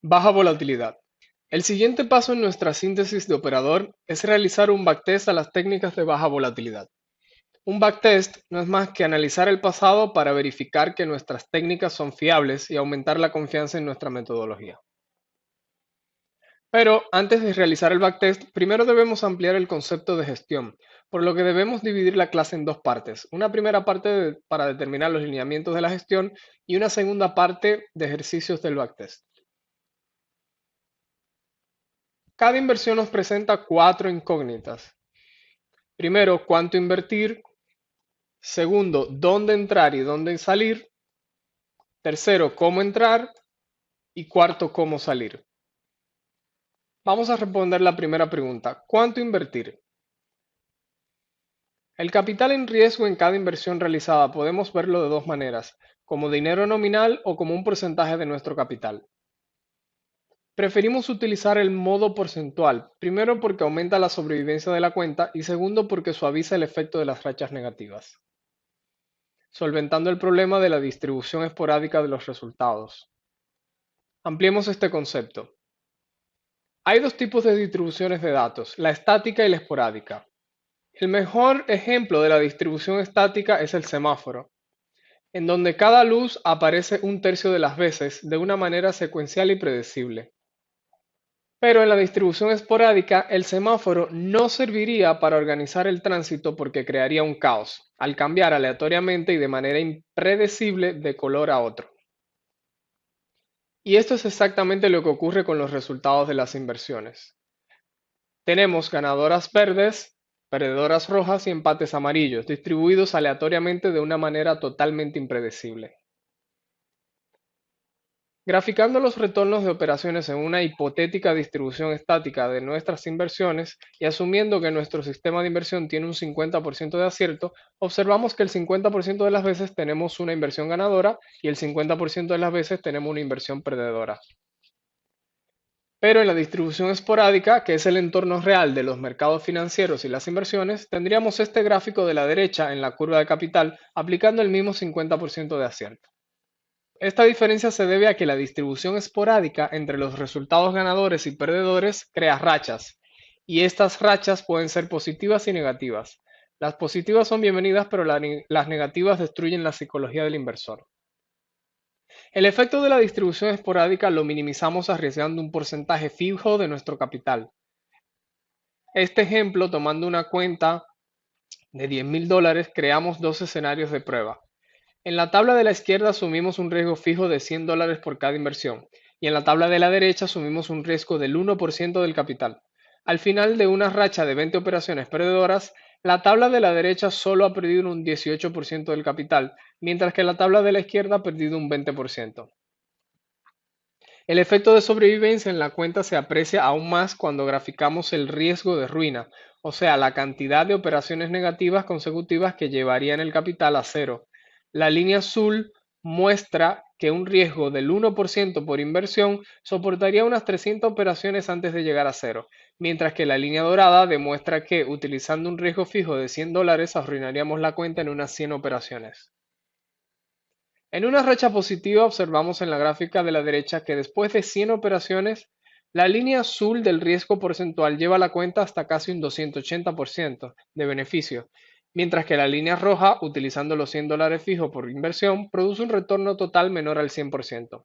Baja volatilidad. El siguiente paso en nuestra síntesis de operador es realizar un backtest a las técnicas de baja volatilidad. Un backtest no es más que analizar el pasado para verificar que nuestras técnicas son fiables y aumentar la confianza en nuestra metodología. Pero antes de realizar el backtest, primero debemos ampliar el concepto de gestión, por lo que debemos dividir la clase en dos partes. Una primera parte para determinar los lineamientos de la gestión y una segunda parte de ejercicios del backtest. Cada inversión nos presenta cuatro incógnitas. Primero, cuánto invertir. Segundo, dónde entrar y dónde salir. Tercero, cómo entrar. Y cuarto, cómo salir. Vamos a responder la primera pregunta. ¿Cuánto invertir? El capital en riesgo en cada inversión realizada podemos verlo de dos maneras, como dinero nominal o como un porcentaje de nuestro capital. Preferimos utilizar el modo porcentual, primero porque aumenta la sobrevivencia de la cuenta y segundo porque suaviza el efecto de las rachas negativas, solventando el problema de la distribución esporádica de los resultados. Ampliemos este concepto. Hay dos tipos de distribuciones de datos, la estática y la esporádica. El mejor ejemplo de la distribución estática es el semáforo, en donde cada luz aparece un tercio de las veces de una manera secuencial y predecible. Pero en la distribución esporádica, el semáforo no serviría para organizar el tránsito porque crearía un caos, al cambiar aleatoriamente y de manera impredecible de color a otro. Y esto es exactamente lo que ocurre con los resultados de las inversiones. Tenemos ganadoras verdes, perdedoras rojas y empates amarillos, distribuidos aleatoriamente de una manera totalmente impredecible. Graficando los retornos de operaciones en una hipotética distribución estática de nuestras inversiones y asumiendo que nuestro sistema de inversión tiene un 50% de acierto, observamos que el 50% de las veces tenemos una inversión ganadora y el 50% de las veces tenemos una inversión perdedora. Pero en la distribución esporádica, que es el entorno real de los mercados financieros y las inversiones, tendríamos este gráfico de la derecha en la curva de capital aplicando el mismo 50% de acierto. Esta diferencia se debe a que la distribución esporádica entre los resultados ganadores y perdedores crea rachas, y estas rachas pueden ser positivas y negativas. Las positivas son bienvenidas, pero las negativas destruyen la psicología del inversor. El efecto de la distribución esporádica lo minimizamos arriesgando un porcentaje fijo de nuestro capital. Este ejemplo, tomando una cuenta de $10,000, creamos dos escenarios de prueba. En la tabla de la izquierda asumimos un riesgo fijo de $100 por cada inversión y en la tabla de la derecha asumimos un riesgo del 1% del capital. Al final de una racha de 20 operaciones perdedoras, la tabla de la derecha solo ha perdido un 18% del capital, mientras que la tabla de la izquierda ha perdido un 20%. El efecto de sobrevivencia en la cuenta se aprecia aún más cuando graficamos el riesgo de ruina, o sea, la cantidad de operaciones negativas consecutivas que llevarían el capital a cero. La línea azul muestra que un riesgo del 1% por inversión soportaría unas 300 operaciones antes de llegar a cero, mientras que la línea dorada demuestra que utilizando un riesgo fijo de $100 arruinaríamos la cuenta en unas 100 operaciones. En una racha positiva observamos en la gráfica de la derecha que después de 100 operaciones, la línea azul del riesgo porcentual lleva la cuenta hasta casi un 280% de beneficio, mientras que la línea roja, utilizando los $100 fijos por inversión, produce un retorno total menor al 100%.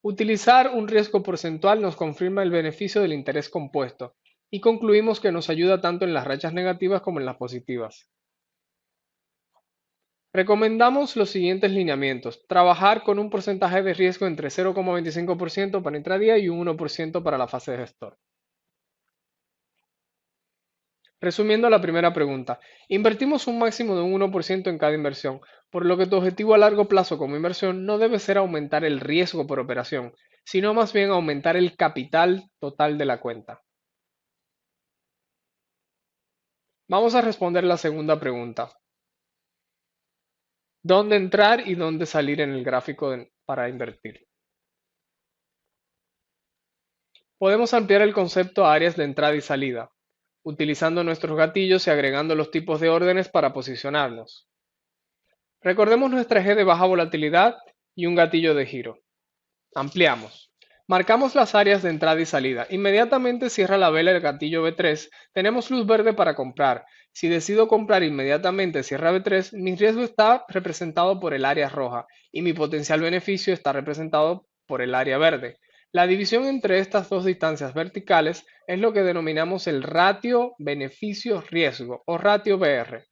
Utilizar un riesgo porcentual nos confirma el beneficio del interés compuesto y concluimos que nos ayuda tanto en las rachas negativas como en las positivas. Recomendamos los siguientes lineamientos. Trabajar con un porcentaje de riesgo entre 0,25% para intradía y un 1% para la fase de gestor. Resumiendo la primera pregunta, invertimos un máximo de un 1% en cada inversión, por lo que tu objetivo a largo plazo como inversión no debe ser aumentar el riesgo por operación, sino más bien aumentar el capital total de la cuenta. Vamos a responder la segunda pregunta. ¿Dónde entrar y dónde salir en el gráfico para invertir? Podemos ampliar el concepto a áreas de entrada y salida, utilizando nuestros gatillos y agregando los tipos de órdenes para posicionarnos. Recordemos nuestra eje de baja volatilidad y un gatillo de giro. Ampliamos. Marcamos las áreas de entrada y salida. Inmediatamente cierra la vela el gatillo B3. Tenemos luz verde para comprar. Si decido comprar inmediatamente cierra B3, mi riesgo está representado por el área roja y mi potencial beneficio está representado por el área verde. La división entre estas dos distancias verticales es lo que denominamos el ratio beneficio-riesgo o ratio BR.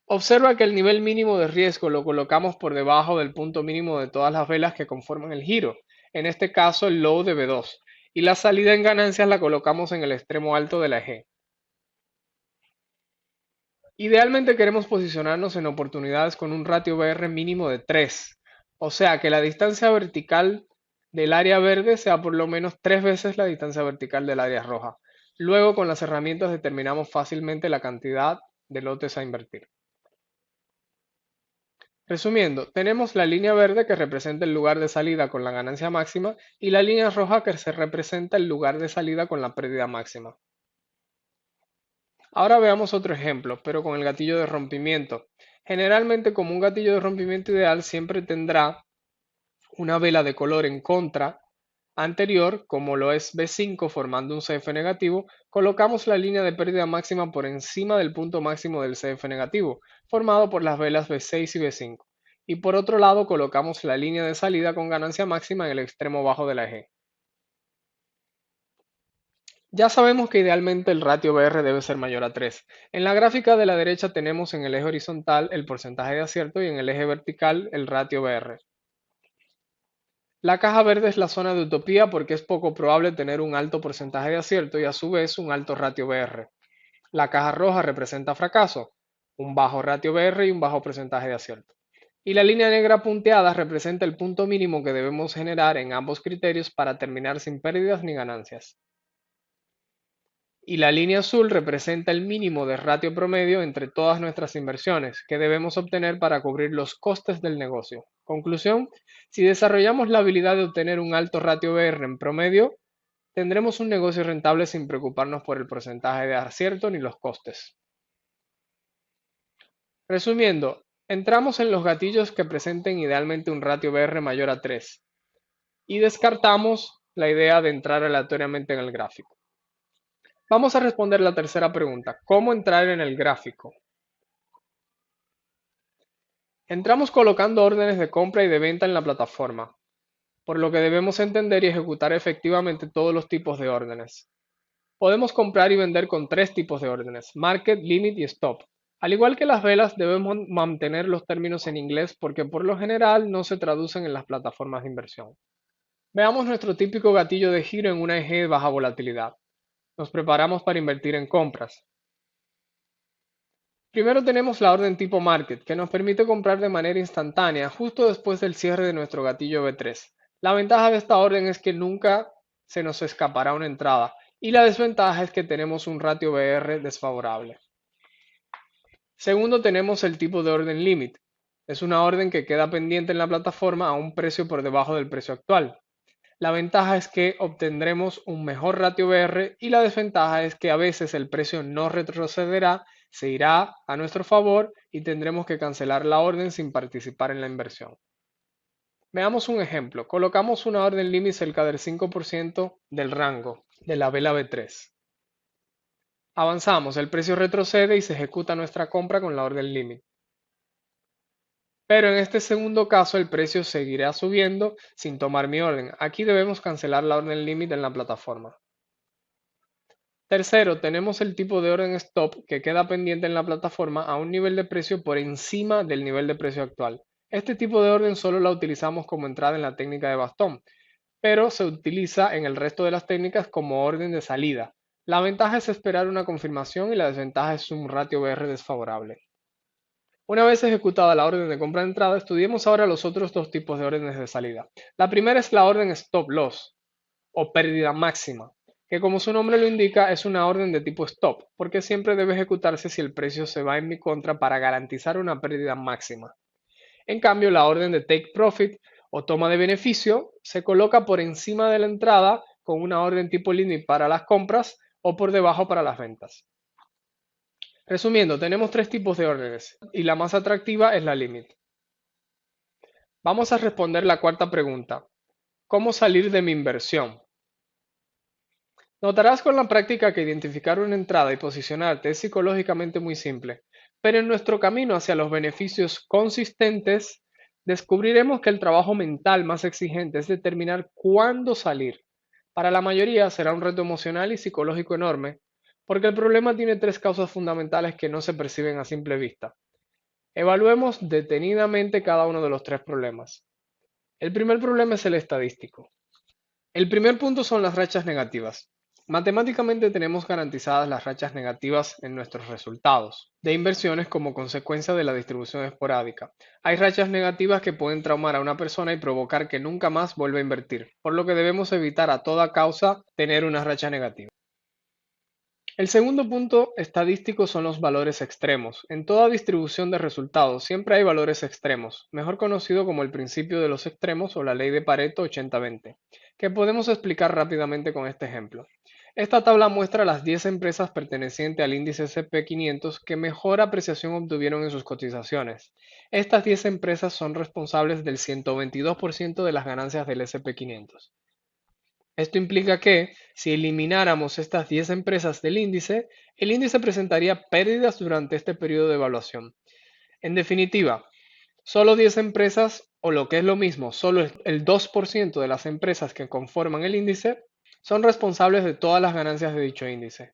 Observa que el nivel mínimo de riesgo lo colocamos por debajo del punto mínimo de todas las velas que conforman el giro, en este caso el low de B2, y la salida en ganancias la colocamos en el extremo alto de la eje. Idealmente queremos posicionarnos en oportunidades con un ratio BR mínimo de 3, o sea que la distancia vertical del área verde sea por lo menos 3 veces la distancia vertical del área roja. Luego con las herramientas determinamos fácilmente la cantidad de lotes a invertir. Resumiendo, tenemos la línea verde que representa el lugar de salida con la ganancia máxima y la línea roja que se representa el lugar de salida con la pérdida máxima. Ahora veamos otro ejemplo, pero con el gatillo de rompimiento. Generalmente, como un gatillo de rompimiento ideal siempre tendrá una vela de color en contra anterior, como lo es B5 formando un CF negativo, colocamos la línea de pérdida máxima por encima del punto máximo del CF negativo, formado por las velas B6 y B5. Y por otro lado colocamos la línea de salida con ganancia máxima en el extremo bajo de la eje. Ya sabemos que idealmente el ratio BR debe ser mayor a 3. En la gráfica de la derecha tenemos en el eje horizontal el porcentaje de acierto y en el eje vertical el ratio BR. La caja verde es la zona de utopía porque es poco probable tener un alto porcentaje de acierto y a su vez un alto ratio BR. La caja roja representa fracaso, un bajo ratio BR y un bajo porcentaje de acierto. Y la línea negra punteada representa el punto mínimo que debemos generar en ambos criterios para terminar sin pérdidas ni ganancias. Y la línea azul representa el mínimo de ratio promedio entre todas nuestras inversiones que debemos obtener para cubrir los costes del negocio. Conclusión, si desarrollamos la habilidad de obtener un alto ratio BR en promedio, tendremos un negocio rentable sin preocuparnos por el porcentaje de acierto ni los costes. Resumiendo, entramos en los gatillos que presenten idealmente un ratio BR mayor a 3 y descartamos la idea de entrar aleatoriamente en el gráfico. Vamos a responder la tercera pregunta, ¿cómo entrar en el gráfico? Entramos colocando órdenes de compra y de venta en la plataforma, por lo que debemos entender y ejecutar efectivamente todos los tipos de órdenes. Podemos comprar y vender con 3 tipos de órdenes, Market, Limit y Stop. Al igual que las velas, debemos mantener los términos en inglés porque por lo general no se traducen en las plataformas de inversión. Veamos nuestro típico gatillo de giro en una eje de baja volatilidad. Nos preparamos para invertir en compras. Primero tenemos la orden tipo Market, que nos permite comprar de manera instantánea justo después del cierre de nuestro gatillo B3. La ventaja de esta orden es que nunca se nos escapará una entrada y la desventaja es que tenemos un ratio BR desfavorable. Segundo tenemos el tipo de orden Limit. Es una orden que queda pendiente en la plataforma a un precio por debajo del precio actual. La ventaja es que obtendremos un mejor ratio BR y la desventaja es que a veces el precio no retrocederá, se irá a nuestro favor y tendremos que cancelar la orden sin participar en la inversión. Veamos un ejemplo. Colocamos una orden límite cerca del 5% del rango de la vela B3. Avanzamos, el precio retrocede y se ejecuta nuestra compra con la orden límite. Pero en este segundo caso el precio seguirá subiendo sin tomar mi orden. Aquí debemos cancelar la orden límite en la plataforma. Tercero, tenemos el tipo de orden stop que queda pendiente en la plataforma a un nivel de precio por encima del nivel de precio actual. Este tipo de orden solo la utilizamos como entrada en la técnica de bastón, pero se utiliza en el resto de las técnicas como orden de salida. La ventaja es esperar una confirmación y la desventaja es un ratio BR desfavorable. Una vez ejecutada la orden de compra de entrada, estudiemos ahora los otros dos tipos de órdenes de salida. La primera es la orden Stop Loss o pérdida máxima, que como su nombre lo indica es una orden de tipo stop, porque siempre debe ejecutarse si el precio se va en mi contra para garantizar una pérdida máxima. En cambio, la orden de Take Profit o toma de beneficio se coloca por encima de la entrada con una orden tipo Limit para las compras o por debajo para las ventas. Resumiendo, tenemos 3 tipos de órdenes y la más atractiva es la Limit. Vamos a responder la cuarta pregunta. ¿Cómo salir de mi inversión? Notarás con la práctica que identificar una entrada y posicionarte es psicológicamente muy simple, pero en nuestro camino hacia los beneficios consistentes, descubriremos que el trabajo mental más exigente es determinar cuándo salir. Para la mayoría será un reto emocional y psicológico enorme, porque el problema tiene tres causas fundamentales que no se perciben a simple vista. Evaluemos detenidamente cada uno de los tres problemas. El primer problema es el estadístico. El primer punto son las rachas negativas. Matemáticamente tenemos garantizadas las rachas negativas en nuestros resultados de inversiones como consecuencia de la distribución esporádica. Hay rachas negativas que pueden traumar a una persona y provocar que nunca más vuelva a invertir, por lo que debemos evitar a toda causa tener una racha negativa. El segundo punto estadístico son los valores extremos. En toda distribución de resultados siempre hay valores extremos, mejor conocido como el principio de los extremos o la ley de Pareto 80-20, que podemos explicar rápidamente con este ejemplo. Esta tabla muestra las 10 empresas pertenecientes al índice S&P 500 que mejor apreciación obtuvieron en sus cotizaciones. Estas 10 empresas son responsables del 122% de las ganancias del S&P 500. Esto implica que, si elimináramos estas 10 empresas del índice, el índice presentaría pérdidas durante este periodo de evaluación. En definitiva, solo 10 empresas, o lo que es lo mismo, solo el 2% de las empresas que conforman el índice, son responsables de todas las ganancias de dicho índice.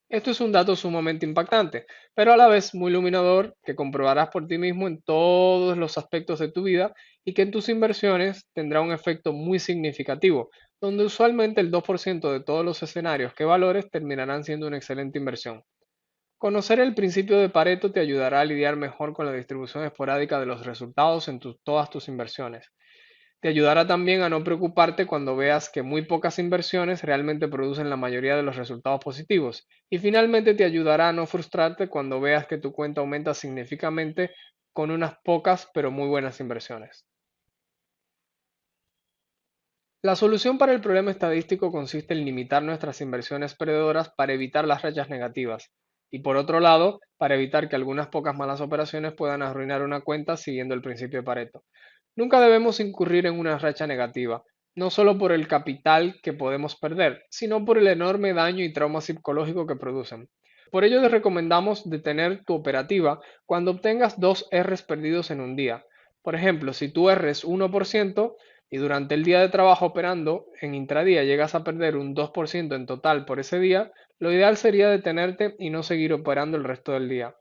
Esto es un dato sumamente impactante, pero a la vez muy iluminador que comprobarás por ti mismo en todos los aspectos de tu vida y que en tus inversiones tendrá un efecto muy significativo, donde usualmente el 2% de todos los escenarios que valores terminarán siendo una excelente inversión. Conocer el principio de Pareto te ayudará a lidiar mejor con la distribución esporádica de los resultados en todas tus inversiones. Te ayudará también a no preocuparte cuando veas que muy pocas inversiones realmente producen la mayoría de los resultados positivos. Y finalmente te ayudará a no frustrarte cuando veas que tu cuenta aumenta significativamente con unas pocas pero muy buenas inversiones. La solución para el problema estadístico consiste en limitar nuestras inversiones perdedoras para evitar las rachas negativas. Y por otro lado, para evitar que algunas pocas malas operaciones puedan arruinar una cuenta siguiendo el principio de Pareto. Nunca debemos incurrir en una racha negativa, no solo por el capital que podemos perder, sino por el enorme daño y trauma psicológico que producen. Por ello, te recomendamos detener tu operativa cuando obtengas dos Rs perdidos en un día. Por ejemplo, si tú erres 1% y durante el día de trabajo operando en intradía llegas a perder un 2% en total por ese día, lo ideal sería detenerte y no seguir operando el resto del día.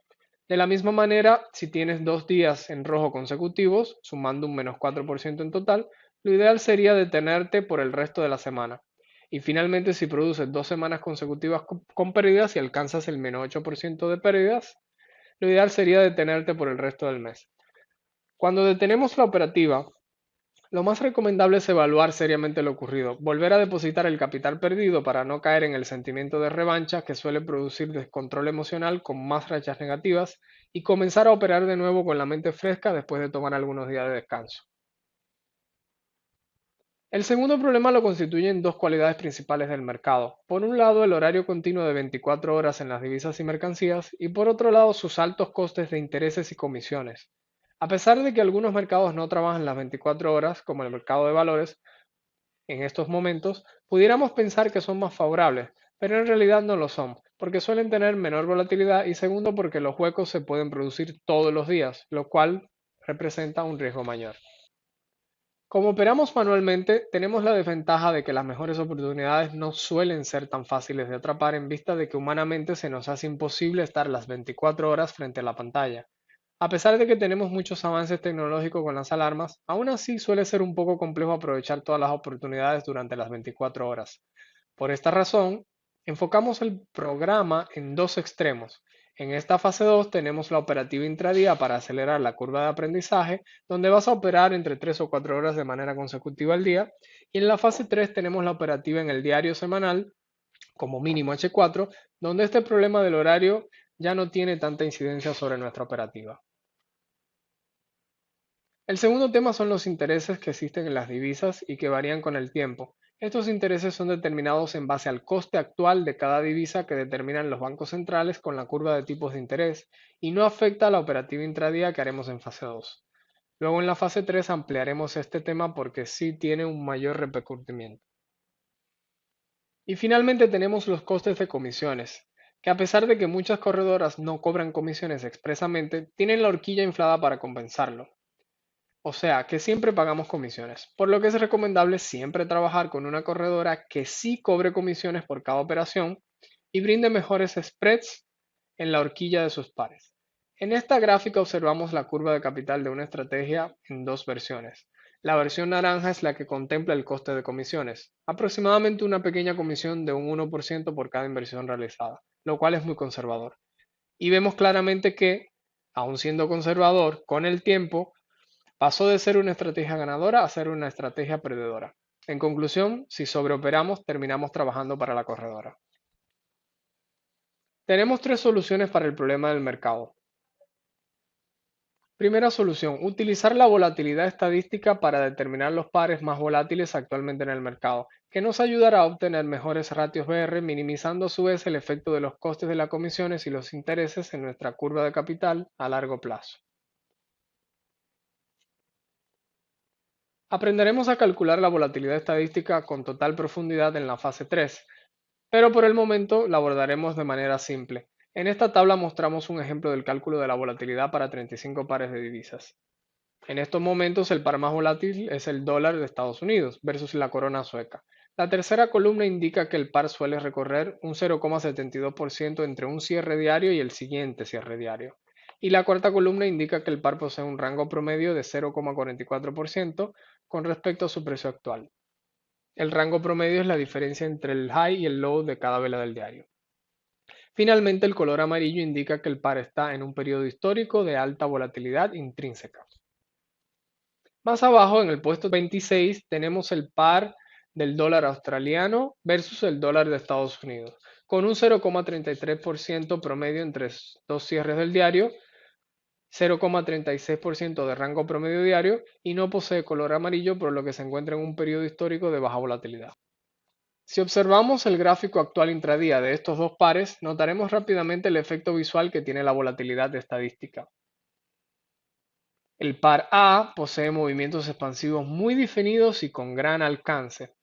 De la misma manera, si tienes 2 días en rojo consecutivos, sumando un -4% en total, lo ideal sería detenerte por el resto de la semana. Y finalmente, si produces 2 semanas consecutivas con pérdidas y alcanzas el -8% de pérdidas, lo ideal sería detenerte por el resto del mes. Cuando detenemos la operativa, lo más recomendable es evaluar seriamente lo ocurrido, volver a depositar el capital perdido para no caer en el sentimiento de revancha que suele producir descontrol emocional con más rachas negativas y comenzar a operar de nuevo con la mente fresca después de tomar algunos días de descanso. El segundo problema lo constituyen dos cualidades principales del mercado. Por un lado, el horario continuo de 24 horas en las divisas y mercancías y por otro lado, sus altos costes de intereses y comisiones. A pesar de que algunos mercados no trabajan las 24 horas, como el mercado de valores, en estos momentos, pudiéramos pensar que son más favorables, pero en realidad no lo son, porque suelen tener menor volatilidad y segundo porque los huecos se pueden producir todos los días, lo cual representa un riesgo mayor. Como operamos manualmente, tenemos la desventaja de que las mejores oportunidades no suelen ser tan fáciles de atrapar en vista de que humanamente se nos hace imposible estar las 24 horas frente a la pantalla. A pesar de que tenemos muchos avances tecnológicos con las alarmas, aún así suele ser un poco complejo aprovechar todas las oportunidades durante las 24 horas. Por esta razón, enfocamos el programa en dos extremos. En esta fase 2 tenemos la operativa intradía para acelerar la curva de aprendizaje, donde vas a operar entre 3 o 4 horas de manera consecutiva al día. Y en la fase 3 tenemos la operativa en el diario semanal, como mínimo H4, donde este problema del horario ya no tiene tanta incidencia sobre nuestra operativa. El segundo tema son los intereses que existen en las divisas y que varían con el tiempo. Estos intereses son determinados en base al coste actual de cada divisa que determinan los bancos centrales con la curva de tipos de interés y no afecta a la operativa intradía que haremos en fase 2. Luego en la fase 3 ampliaremos este tema porque sí tiene un mayor repercutimiento. Y finalmente tenemos los costes de comisiones, que a pesar de que muchas corredoras no cobran comisiones expresamente, tienen la horquilla inflada para compensarlo. O sea, que siempre pagamos comisiones, por lo que es recomendable siempre trabajar con una corredora que sí cobre comisiones por cada operación y brinde mejores spreads en la horquilla de sus pares. En esta gráfica observamos la curva de capital de una estrategia en dos versiones. La versión naranja es la que contempla el coste de comisiones, aproximadamente una pequeña comisión de un 1% por cada inversión realizada, lo cual es muy conservador. Y vemos claramente que, aun siendo conservador, con el tiempo pasó de ser una estrategia ganadora a ser una estrategia perdedora. En conclusión, si sobreoperamos, terminamos trabajando para la corredora. Tenemos tres soluciones para el problema del mercado. Primera solución, utilizar la volatilidad estadística para determinar los pares más volátiles actualmente en el mercado, que nos ayudará a obtener mejores ratios BR, minimizando a su vez el efecto de los costes de las comisiones y los intereses en nuestra curva de capital a largo plazo. Aprenderemos a calcular la volatilidad estadística con total profundidad en la fase 3, pero por el momento la abordaremos de manera simple. En esta tabla mostramos un ejemplo del cálculo de la volatilidad para 35 pares de divisas. En estos momentos el par más volátil es el dólar de Estados Unidos versus la corona sueca. La tercera columna indica que el par suele recorrer un 0,72% entre un cierre diario y el siguiente cierre diario. Y la cuarta columna indica que el par posee un rango promedio de 0,44% con respecto a su precio actual. El rango promedio es la diferencia entre el high y el low de cada vela del diario. Finalmente, el color amarillo indica que el par está en un periodo histórico de alta volatilidad intrínseca. Más abajo, en el puesto 26, tenemos el par del dólar australiano versus el dólar de Estados Unidos, con un 0,33% promedio entre dos cierres del diario, 0,36% de rango promedio diario y no posee color amarillo, por lo que se encuentra en un periodo histórico de baja volatilidad. Si observamos el gráfico actual intradía de estos dos pares, notaremos rápidamente el efecto visual que tiene la volatilidad estadística. El par A posee movimientos expansivos muy definidos y con gran alcance,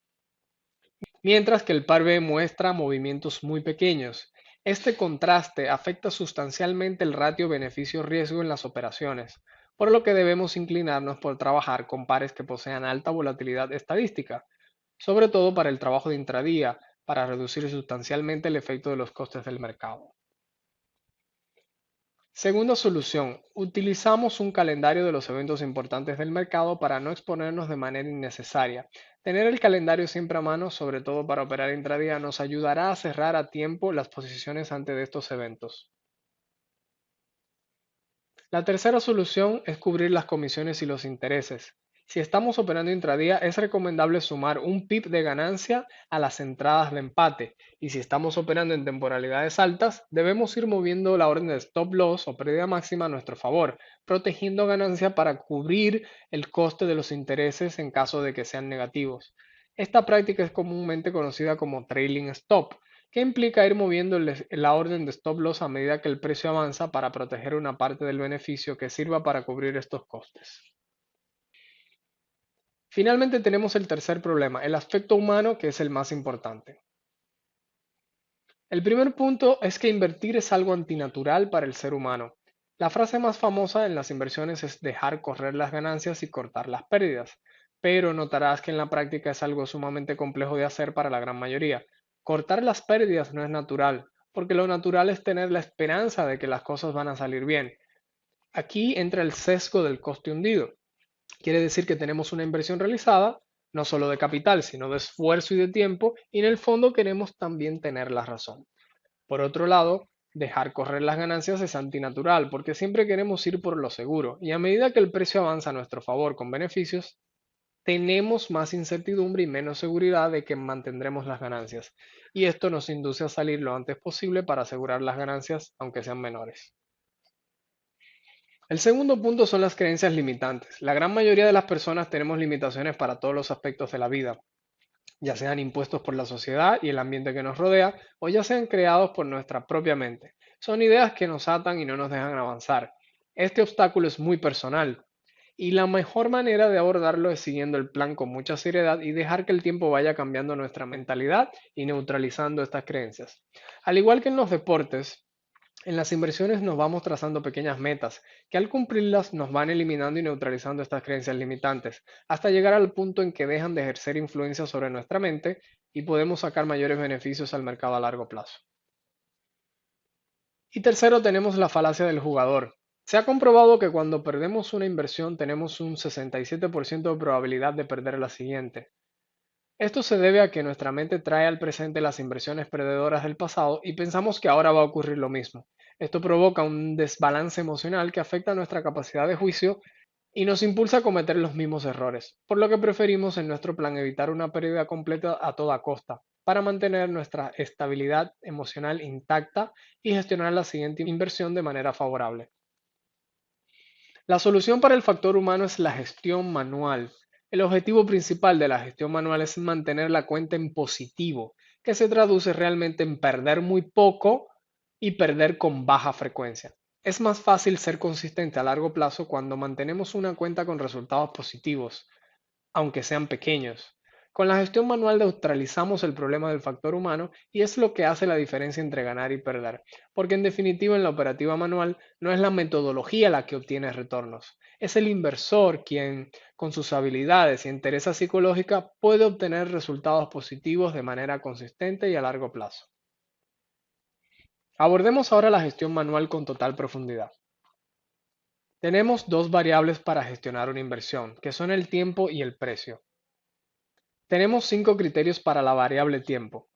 mientras que el par B muestra movimientos muy pequeños. Este contraste afecta sustancialmente el ratio beneficio-riesgo en las operaciones, por lo que debemos inclinarnos por trabajar con pares que posean alta volatilidad estadística, sobre todo para el trabajo de intradía, para reducir sustancialmente el efecto de los costes del mercado. Segunda solución, utilizamos un calendario de los eventos importantes del mercado para no exponernos de manera innecesaria. Tener el calendario siempre a mano, sobre todo para operar intradía, nos ayudará a cerrar a tiempo las posiciones antes de estos eventos. La tercera solución es cubrir las comisiones y los intereses. Si estamos operando intradía, es recomendable sumar un pip de ganancia a las entradas de empate. Y si estamos operando en temporalidades altas, debemos ir moviendo la orden de stop loss o pérdida máxima a nuestro favor, protegiendo ganancia para cubrir el coste de los intereses en caso de que sean negativos. Esta práctica es comúnmente conocida como trailing stop, que implica ir moviendo la orden de stop loss a medida que el precio avanza para proteger una parte del beneficio que sirva para cubrir estos costes. Finalmente tenemos el tercer problema, el aspecto humano, que es el más importante. El primer punto es que invertir es algo antinatural para el ser humano. La frase más famosa en las inversiones es dejar correr las ganancias y cortar las pérdidas, pero notarás que en la práctica es algo sumamente complejo de hacer para la gran mayoría. Cortar las pérdidas no es natural, porque lo natural es tener la esperanza de que las cosas van a salir bien. Aquí entra el sesgo del coste hundido. Quiere decir que tenemos una inversión realizada, no solo de capital, sino de esfuerzo y de tiempo, y en el fondo queremos también tener la razón. Por otro lado, dejar correr las ganancias es antinatural, porque siempre queremos ir por lo seguro, y a medida que el precio avanza a nuestro favor con beneficios, tenemos más incertidumbre y menos seguridad de que mantendremos las ganancias, y esto nos induce a salir lo antes posible para asegurar las ganancias, aunque sean menores. El segundo punto son las creencias limitantes. La gran mayoría de las personas tenemos limitaciones para todos los aspectos de la vida, ya sean impuestos por la sociedad y el ambiente que nos rodea, o ya sean creados por nuestra propia mente. Son ideas que nos atan y no nos dejan avanzar. Este obstáculo es muy personal Y la mejor manera de abordarlo es siguiendo el plan con mucha seriedad y dejar que el tiempo vaya cambiando nuestra mentalidad y neutralizando estas creencias. Al igual que en los deportes, en las inversiones nos vamos trazando pequeñas metas que al cumplirlas nos van eliminando y neutralizando estas creencias limitantes, hasta llegar al punto en que dejan de ejercer influencia sobre nuestra mente y podemos sacar mayores beneficios al mercado a largo plazo. Y tercero, tenemos la falacia del jugador. Se ha comprobado que cuando perdemos una inversión tenemos un 67% de probabilidad de perder la siguiente. Esto se debe a que nuestra mente trae al presente las inversiones perdedoras del pasado y pensamos que ahora va a ocurrir lo mismo. Esto provoca un desbalance emocional que afecta nuestra capacidad de juicio y nos impulsa a cometer los mismos errores, por lo que preferimos en nuestro plan evitar una pérdida completa a toda costa, para mantener nuestra estabilidad emocional intacta y gestionar la siguiente inversión de manera favorable. La solución para el factor humano es la gestión manual. El objetivo principal de la gestión manual es mantener la cuenta en positivo, que se traduce realmente en perder muy poco y perder con baja frecuencia. Es más fácil ser consistente a largo plazo cuando mantenemos una cuenta con resultados positivos, aunque sean pequeños. Con la gestión manual neutralizamos el problema del factor humano y es lo que hace la diferencia entre ganar y perder, porque en definitiva en la operativa manual no es la metodología la que obtiene retornos, es el inversor quien con sus habilidades y entereza psicológica puede obtener resultados positivos de manera consistente y a largo plazo. Abordemos ahora la gestión manual con total profundidad. Tenemos dos variables para gestionar una inversión, que son el tiempo y el precio. Tenemos 5 criterios para la variable tiempo.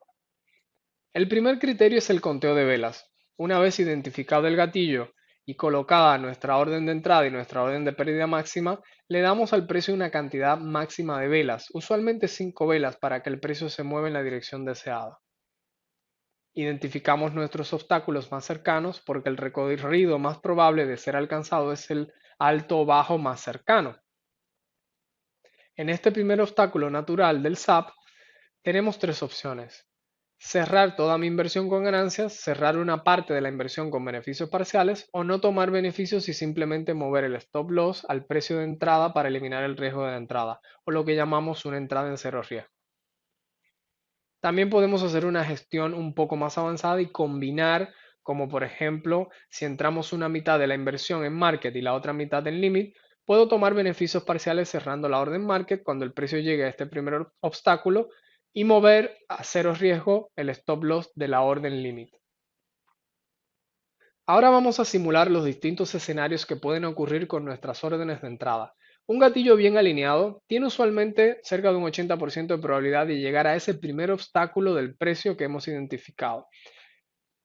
El primer criterio es el conteo de velas. Una vez identificado el gatillo y colocada nuestra orden de entrada y nuestra orden de pérdida máxima, le damos al precio una cantidad máxima de velas, usualmente 5 velas para que el precio se mueva en la dirección deseada. Identificamos nuestros obstáculos más cercanos porque el recorrido más probable de ser alcanzado es el alto o bajo más cercano. En este primer obstáculo natural del SAP tenemos tres opciones: cerrar toda mi inversión con ganancias, cerrar una parte de la inversión con beneficios parciales o no tomar beneficios y simplemente mover el stop loss al precio de entrada para eliminar el riesgo de la entrada, o lo que llamamos una entrada en cero riesgo. También podemos hacer una gestión un poco más avanzada y combinar, como por ejemplo, si entramos una mitad de la inversión en market y la otra mitad en limit, puedo tomar beneficios parciales cerrando la orden market cuando el precio llegue a este primer obstáculo y mover a cero riesgo el stop loss de la orden limit. Ahora vamos a simular los distintos escenarios que pueden ocurrir con nuestras órdenes de entrada. Un gatillo bien alineado tiene usualmente cerca de un 80% de probabilidad de llegar a ese primer obstáculo del precio que hemos identificado.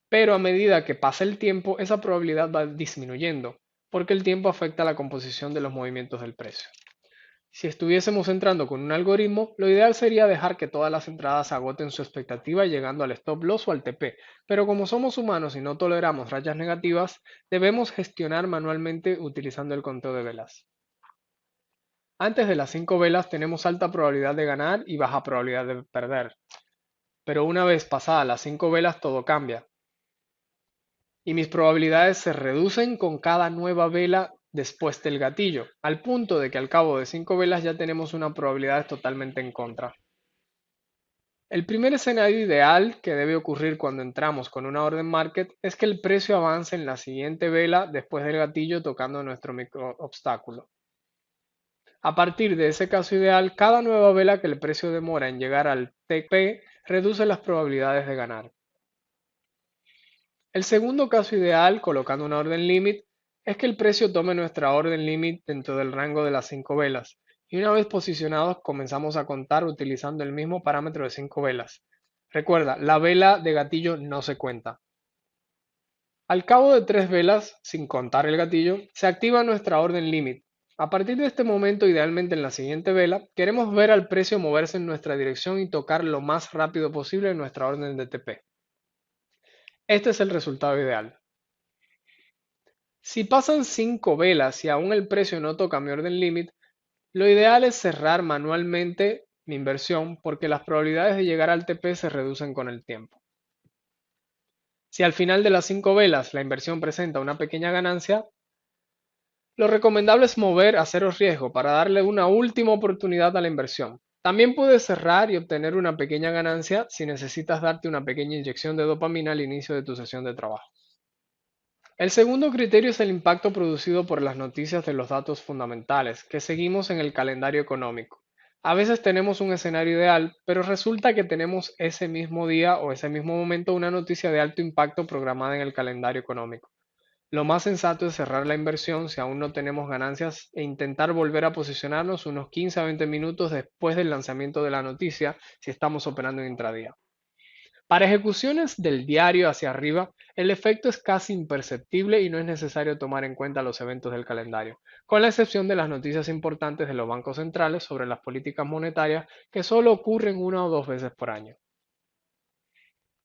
Pero a medida que pasa el tiempo, esa probabilidad va disminuyendo, porque el tiempo afecta la composición de los movimientos del precio. Si estuviésemos entrando con un algoritmo, lo ideal sería dejar que todas las entradas agoten su expectativa llegando al stop loss o al TP, pero como somos humanos y no toleramos rayas negativas, debemos gestionar manualmente utilizando el conteo de velas. Antes de las 5 velas tenemos alta probabilidad de ganar y baja probabilidad de perder, pero una vez pasadas las 5 velas todo cambia y mis probabilidades se reducen con cada nueva vela después del gatillo, al punto de que al cabo de 5 velas ya tenemos una probabilidad totalmente en contra. El primer escenario ideal que debe ocurrir cuando entramos con una orden market es que el precio avance en la siguiente vela después del gatillo tocando nuestro micro obstáculo. A partir de ese caso ideal, cada nueva vela que el precio demora en llegar al TP reduce las probabilidades de ganar. El segundo caso ideal, colocando una orden limit, es que el precio tome nuestra orden limit dentro del rango de las 5 velas, y una vez posicionados comenzamos a contar utilizando el mismo parámetro de 5 velas. Recuerda, la vela de gatillo no se cuenta. Al cabo de 3 velas, sin contar el gatillo, se activa nuestra orden limit. A partir de este momento, idealmente en la siguiente vela, queremos ver al precio moverse en nuestra dirección y tocar lo más rápido posible en nuestra orden de TP. Este es el resultado ideal. Si pasan 5 velas y aún el precio no toca mi orden limit, lo ideal es cerrar manualmente mi inversión porque las probabilidades de llegar al TP se reducen con el tiempo. Si al final de las 5 velas la inversión presenta una pequeña ganancia, Lo recomendable es mover a cero riesgo para darle una última oportunidad a la inversión. También puedes cerrar y obtener una pequeña ganancia si necesitas darte una pequeña inyección de dopamina al inicio de tu sesión de trabajo. El segundo criterio es el impacto producido por las noticias de los datos fundamentales que seguimos en el calendario económico. A veces tenemos un escenario ideal, pero resulta que tenemos ese mismo día o ese mismo momento una noticia de alto impacto programada en el calendario económico. Lo más sensato es cerrar la inversión si aún no tenemos ganancias e intentar volver a posicionarnos unos 15 a 20 minutos después del lanzamiento de la noticia si estamos operando en intradía. Para ejecuciones del diario hacia arriba, el efecto es casi imperceptible y no es necesario tomar en cuenta los eventos del calendario, con la excepción de las noticias importantes de los bancos centrales sobre las políticas monetarias que solo ocurren una o dos veces por año.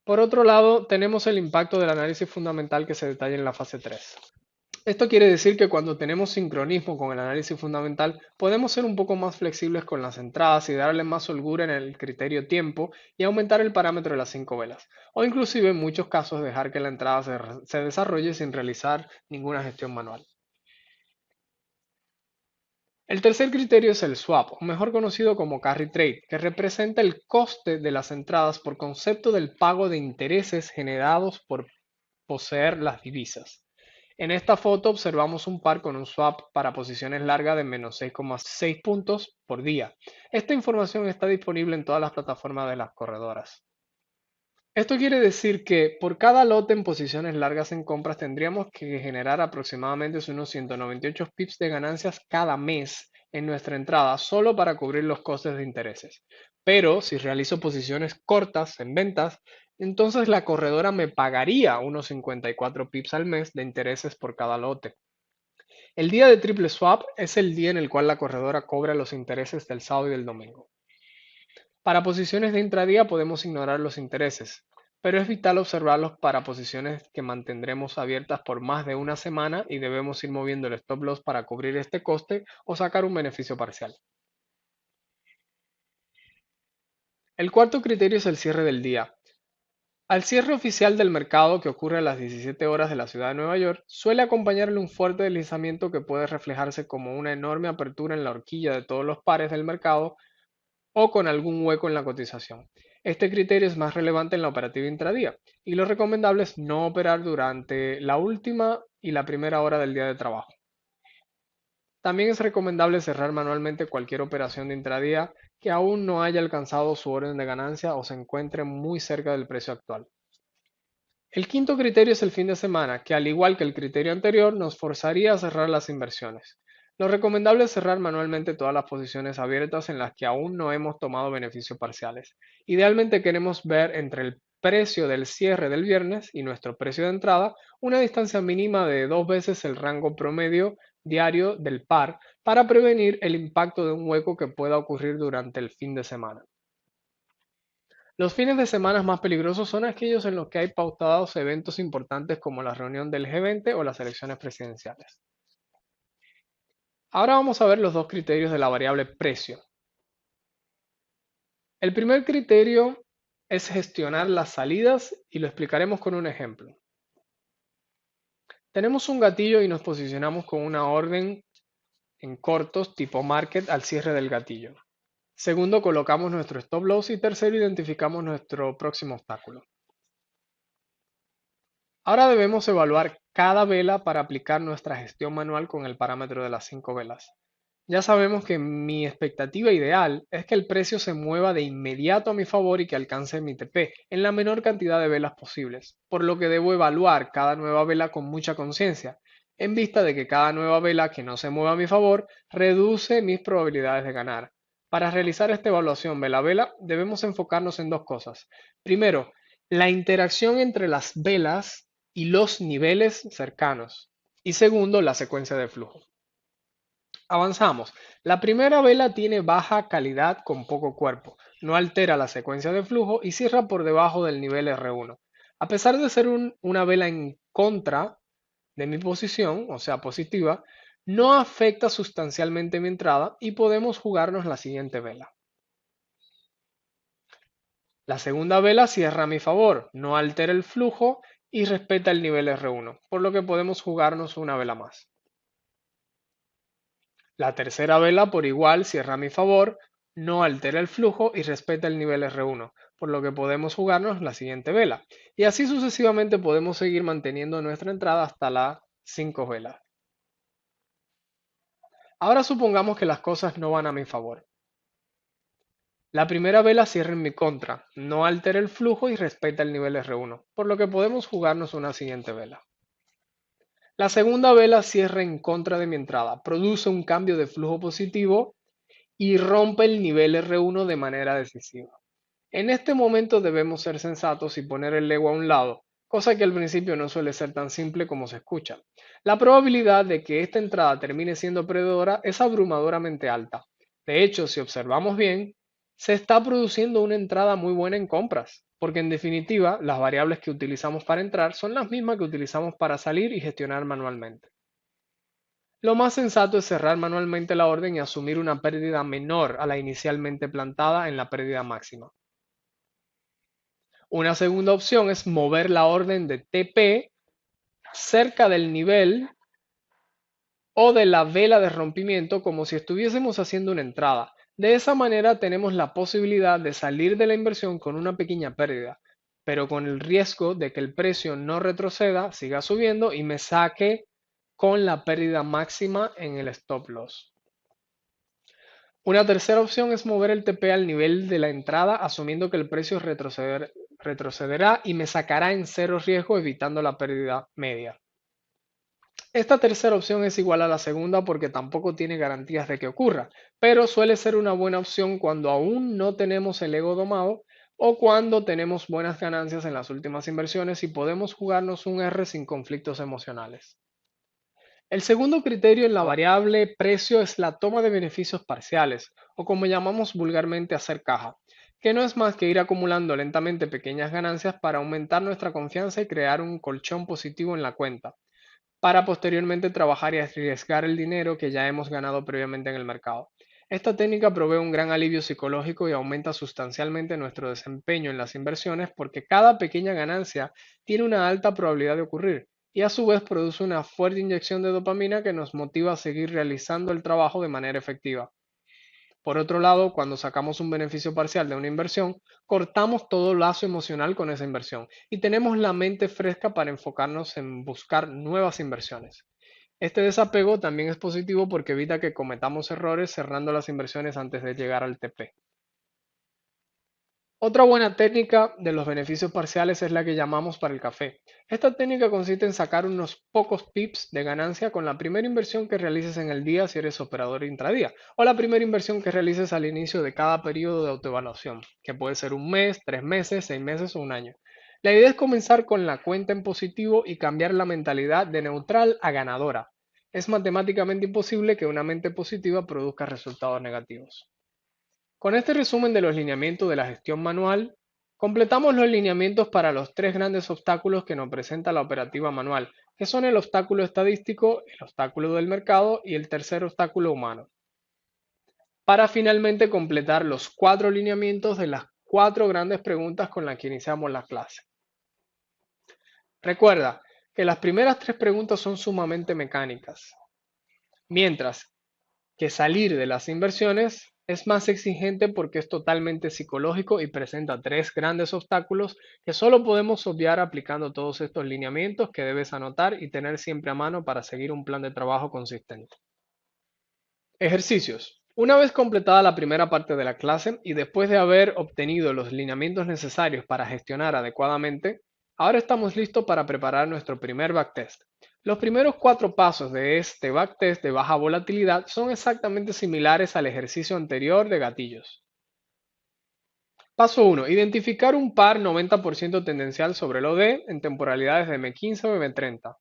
Por otro lado, tenemos el impacto del análisis fundamental que se detalla en la fase 3. Esto quiere decir que cuando tenemos sincronismo con el análisis fundamental, podemos ser un poco más flexibles con las entradas y darle más holgura en el criterio tiempo y aumentar el parámetro de las 5 velas, o inclusive en muchos casos dejar que la entrada se desarrolle sin realizar ninguna gestión manual. El tercer criterio es el swap, o mejor conocido como carry trade, que representa el coste de las entradas por concepto del pago de intereses generados por poseer las divisas. En esta foto observamos un par con un swap para posiciones largas de menos 6,6 puntos por día. Esta información está disponible en todas las plataformas de las corredoras. Esto quiere decir que por cada lote en posiciones largas en compras tendríamos que generar aproximadamente unos 198 pips de ganancias cada mes en nuestra entrada solo para cubrir los costes de intereses. Pero si realizo posiciones cortas en ventas, entonces la corredora me pagaría unos 54 pips al mes de intereses por cada lote. El día de triple swap es el día en el cual la corredora cobra los intereses del sábado y del domingo. Para posiciones de intradía podemos ignorar los intereses, pero es vital observarlos para posiciones que mantendremos abiertas por más de una semana y debemos ir moviendo el stop loss para cubrir este coste o sacar un beneficio parcial. El cuarto criterio es el cierre del día. Al cierre oficial del mercado que ocurre a las 17 horas de la ciudad de Nueva York, suele acompañarle un fuerte deslizamiento que puede reflejarse como una enorme apertura en la horquilla de todos los pares del mercado o con algún hueco en la cotización. Este criterio es más relevante en la operativa intradía y lo recomendable es no operar durante la última y la primera hora del día de trabajo. También es recomendable cerrar manualmente cualquier operación de intradía que aún no haya alcanzado su orden de ganancia o se encuentre muy cerca del precio actual. El quinto criterio es el fin de semana, que al igual que el criterio anterior nos forzaría a cerrar las inversiones. Lo recomendable es cerrar manualmente todas las posiciones abiertas en las que aún no hemos tomado beneficios parciales. Idealmente queremos ver entre el precio del cierre del viernes y nuestro precio de entrada una distancia mínima de 2 veces el rango promedio diario del par para prevenir el impacto de un hueco que pueda ocurrir durante el fin de semana. Los fines de semana más peligrosos son aquellos en los que hay pautados eventos importantes como la reunión del G20 o las elecciones presidenciales. Ahora vamos a ver los dos criterios de la variable precio. El primer criterio es gestionar las salidas y lo explicaremos con un ejemplo. Tenemos un gatillo y nos posicionamos con una orden en cortos tipo market al cierre del gatillo. Segundo, colocamos nuestro stop loss y tercero, identificamos nuestro próximo obstáculo. Ahora debemos evaluar cada vela para aplicar nuestra gestión manual con el parámetro de las 5 velas. Ya sabemos que mi expectativa ideal es que el precio se mueva de inmediato a mi favor y que alcance mi TP en la menor cantidad de velas posibles, por lo que debo evaluar cada nueva vela con mucha conciencia, en vista de que cada nueva vela que no se mueva a mi favor reduce mis probabilidades de ganar. Para realizar esta evaluación vela a vela, debemos enfocarnos en dos cosas. Primero, la interacción entre las velas y los niveles cercanos. Y segundo, la secuencia de flujo. Avanzamos. La primera vela tiene baja calidad con poco cuerpo, no altera la secuencia de flujo y cierra por debajo del nivel R1. A pesar de ser una vela en contra de mi posición, o sea, positiva, no afecta sustancialmente mi entrada y podemos jugarnos la siguiente vela. La segunda vela cierra a mi favor, no altera el flujo y respeta el nivel R1, por lo que podemos jugarnos una vela más. La tercera vela por igual cierra a mi favor, no altera el flujo y respeta el nivel R1, por lo que podemos jugarnos la siguiente vela. Y así sucesivamente podemos seguir manteniendo nuestra entrada hasta las 5 velas. Ahora supongamos que las cosas no van a mi favor. La primera vela cierra en mi contra, no altera el flujo y respeta el nivel R1, por lo que podemos jugarnos una siguiente vela. La segunda vela cierra en contra de mi entrada, produce un cambio de flujo positivo y rompe el nivel R1 de manera decisiva. En este momento debemos ser sensatos y poner el ego a un lado, cosa que al principio no suele ser tan simple como se escucha. La probabilidad de que esta entrada termine siendo perdedora es abrumadoramente alta. De hecho, si observamos bien, se está produciendo una entrada muy buena en compras, porque en definitiva las variables que utilizamos para entrar son las mismas que utilizamos para salir y gestionar manualmente. Lo más sensato es cerrar manualmente la orden y asumir una pérdida menor a la inicialmente plantada en la pérdida máxima. Una segunda opción es mover la orden de TP cerca del nivel o de la vela de rompimiento como si estuviésemos haciendo una entrada. De esa manera tenemos la posibilidad de salir de la inversión con una pequeña pérdida, pero con el riesgo de que el precio no retroceda, siga subiendo y me saque con la pérdida máxima en el stop loss. Una tercera opción es mover el TP al nivel de la entrada, asumiendo que el precio retrocederá y me sacará en cero riesgo, evitando la pérdida media. Esta tercera opción es igual a la segunda porque tampoco tiene garantías de que ocurra, pero suele ser una buena opción cuando aún no tenemos el ego domado o cuando tenemos buenas ganancias en las últimas inversiones y podemos jugarnos un R sin conflictos emocionales. El segundo criterio en la variable precio es la toma de beneficios parciales, o como llamamos vulgarmente hacer caja, que no es más que ir acumulando lentamente pequeñas ganancias para aumentar nuestra confianza y crear un colchón positivo en la cuenta, para posteriormente trabajar y arriesgar el dinero que ya hemos ganado previamente en el mercado. Esta técnica provee un gran alivio psicológico y aumenta sustancialmente nuestro desempeño en las inversiones porque cada pequeña ganancia tiene una alta probabilidad de ocurrir y a su vez produce una fuerte inyección de dopamina que nos motiva a seguir realizando el trabajo de manera efectiva. Por otro lado, cuando sacamos un beneficio parcial de una inversión, cortamos todo lazo emocional con esa inversión y tenemos la mente fresca para enfocarnos en buscar nuevas inversiones. Este desapego también es positivo porque evita que cometamos errores cerrando las inversiones antes de llegar al TP. Otra buena técnica de los beneficios parciales es la que llamamos para el café. Esta técnica consiste en sacar unos pocos pips de ganancia con la primera inversión que realices en el día si eres operador intradía, o la primera inversión que realices al inicio de cada periodo de autoevaluación, que puede ser un mes, 3 meses, 6 meses o un año. La idea es comenzar con la cuenta en positivo y cambiar la mentalidad de neutral a ganadora. Es matemáticamente imposible que una mente positiva produzca resultados negativos. Con este resumen de los lineamientos de la gestión manual, completamos los lineamientos para los tres grandes obstáculos que nos presenta la operativa manual, que son el obstáculo estadístico, el obstáculo del mercado y el tercer obstáculo humano, para finalmente completar los cuatro lineamientos de las cuatro grandes preguntas con las que iniciamos la clase. Recuerda que las primeras tres preguntas son sumamente mecánicas, mientras que salir de las inversiones es más exigente porque es totalmente psicológico y presenta tres grandes obstáculos que solo podemos obviar aplicando todos estos lineamientos que debes anotar y tener siempre a mano para seguir un plan de trabajo consistente. Ejercicios. Una vez completada la primera parte de la clase y después de haber obtenido los lineamientos necesarios para gestionar adecuadamente, ahora estamos listos para preparar nuestro primer backtest. Los primeros cuatro pasos de este backtest de baja volatilidad son exactamente similares al ejercicio anterior de gatillos. Paso 1. Identificar un par 90% tendencial sobre el OD en temporalidades de M15 o M30.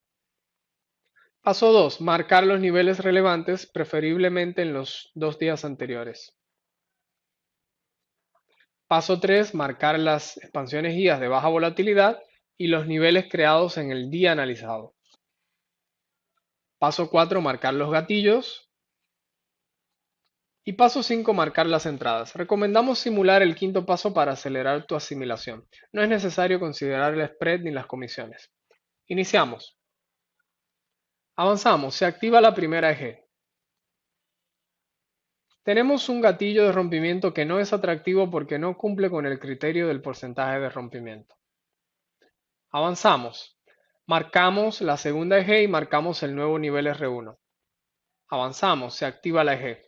Paso 2. Marcar los niveles relevantes, preferiblemente en los 2 días anteriores. Paso 3. Marcar las expansiones guías de baja volatilidad y los niveles creados en el día analizado. Paso 4. Marcar los gatillos. Y paso 5. Marcar las entradas. Recomendamos simular el quinto paso para acelerar tu asimilación. No es necesario considerar el spread ni las comisiones. Iniciamos. Avanzamos. Se activa la primera eje. Tenemos un gatillo de rompimiento que no es atractivo porque no cumple con el criterio del porcentaje de rompimiento. Avanzamos. Marcamos la segunda eje y marcamos el nuevo nivel R1. Avanzamos, se activa la eje.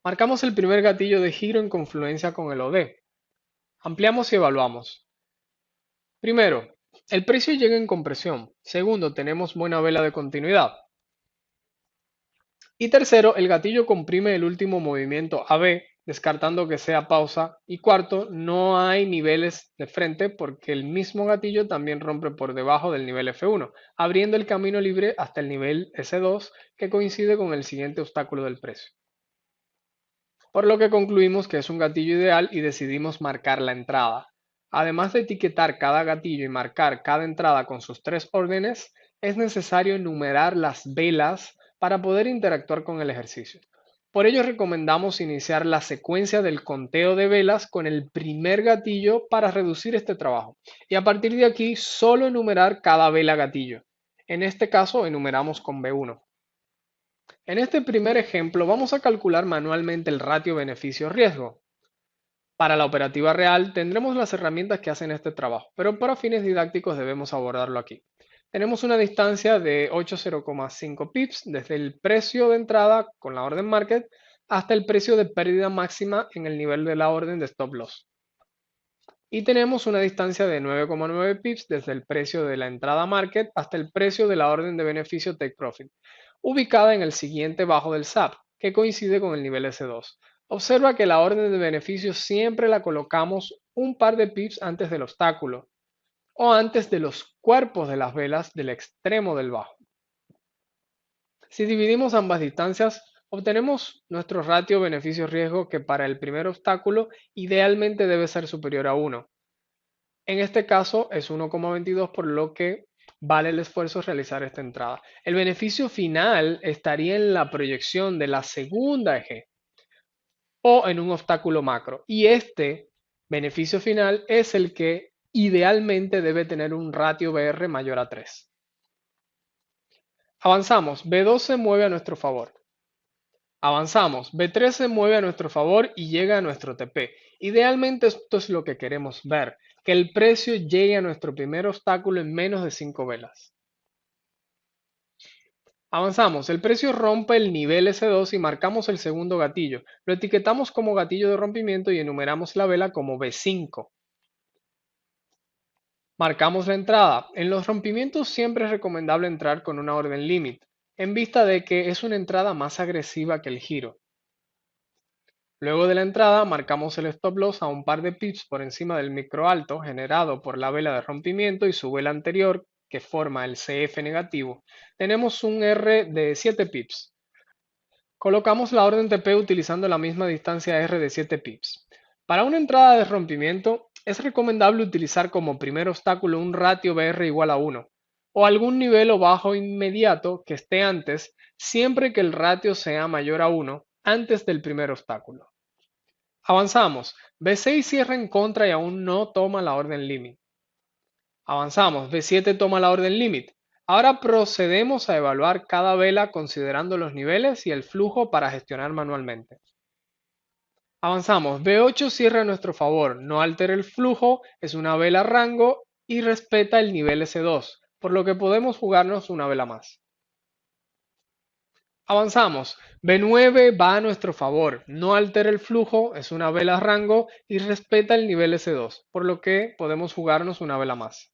Marcamos el primer gatillo de giro en confluencia con el OD. Ampliamos y evaluamos. Primero, el precio llega en compresión. Segundo, tenemos buena vela de continuidad. Y tercero, el gatillo comprime el último movimiento AB, descartando que sea pausa. Y cuarto, no hay niveles de frente porque el mismo gatillo también rompe por debajo del nivel F1, abriendo el camino libre hasta el nivel S2, que coincide con el siguiente obstáculo del precio. Por lo que concluimos que es un gatillo ideal y decidimos marcar la entrada. Además de etiquetar cada gatillo y marcar cada entrada con sus 3 órdenes, es necesario enumerar las velas para poder interactuar con el ejercicio. Por ello recomendamos iniciar la secuencia del conteo de velas con el primer gatillo para reducir este trabajo. Y a partir de aquí solo enumerar cada vela gatillo. En este caso enumeramos con B1. En este primer ejemplo vamos a calcular manualmente el ratio beneficio-riesgo. Para la operativa real tendremos las herramientas que hacen este trabajo, pero para fines didácticos debemos abordarlo aquí. Tenemos una distancia de 80,5 pips desde el precio de entrada con la orden market hasta el precio de pérdida máxima en el nivel de la orden de stop loss. Y tenemos una distancia de 9,9 pips desde el precio de la entrada market hasta el precio de la orden de beneficio take profit, ubicada en el siguiente bajo del SAP, que coincide con el nivel S2. Observa que la orden de beneficio siempre la colocamos un par de pips antes del obstáculo o antes de los cuerpos de las velas del extremo del bajo. Si dividimos ambas distancias, obtenemos nuestro ratio beneficio-riesgo que para el primer obstáculo idealmente debe ser superior a 1. En este caso es 1,22, por lo que vale el esfuerzo realizar esta entrada. El beneficio final estaría en la proyección de la segunda eje o en un obstáculo macro. Y este beneficio final es el que idealmente debe tener un ratio BR mayor a 3. Avanzamos, B2 se mueve a nuestro favor. Avanzamos, B3 se mueve a nuestro favor y llega a nuestro TP. Idealmente esto es lo que queremos ver, que el precio llegue a nuestro primer obstáculo en menos de 5 velas. Avanzamos, el precio rompe el nivel S2 y marcamos el segundo gatillo. Lo etiquetamos como gatillo de rompimiento y enumeramos la vela como B5. Marcamos la entrada. En los rompimientos siempre es recomendable entrar con una orden límite, en vista de que es una entrada más agresiva que el giro. Luego de la entrada, marcamos el stop loss a un par de pips por encima del micro alto generado por la vela de rompimiento y su vela anterior, que forma el CF negativo. Tenemos un R de 7 pips. Colocamos la orden TP utilizando la misma distancia R de 7 pips. Para una entrada de rompimiento, es recomendable utilizar como primer obstáculo un ratio BR igual a 1 o algún nivel o bajo inmediato que esté antes, siempre que el ratio sea mayor a 1 antes del primer obstáculo. Avanzamos. B6 cierra en contra y aún no toma la orden límite. Avanzamos. B7 toma la orden límite. Ahora procedemos a evaluar cada vela considerando los niveles y el flujo para gestionar manualmente. Avanzamos. B8 cierra a nuestro favor, no altera el flujo, es una vela rango y respeta el nivel S2, por lo que podemos jugarnos una vela más. Avanzamos. B9 va a nuestro favor, no altera el flujo, es una vela rango y respeta el nivel S2, por lo que podemos jugarnos una vela más.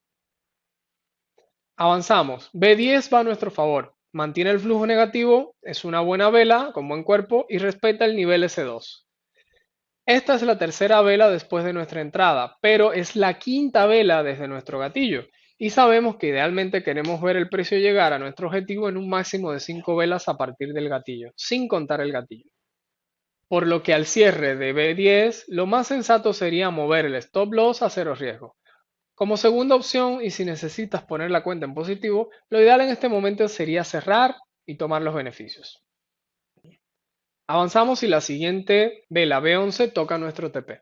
Avanzamos. B10 va a nuestro favor, mantiene el flujo negativo, es una buena vela con buen cuerpo y respeta el nivel S2. Esta es la tercera vela después de nuestra entrada, pero es la quinta vela desde nuestro gatillo. Y sabemos que idealmente queremos ver el precio llegar a nuestro objetivo en un máximo de 5 velas a partir del gatillo, sin contar el gatillo. Por lo que al cierre de B10, lo más sensato sería mover el stop loss a cero riesgo. Como segunda opción, y si necesitas poner la cuenta en positivo, lo ideal en este momento sería cerrar y tomar los beneficios. Avanzamos y la siguiente vela B11 toca nuestro TP.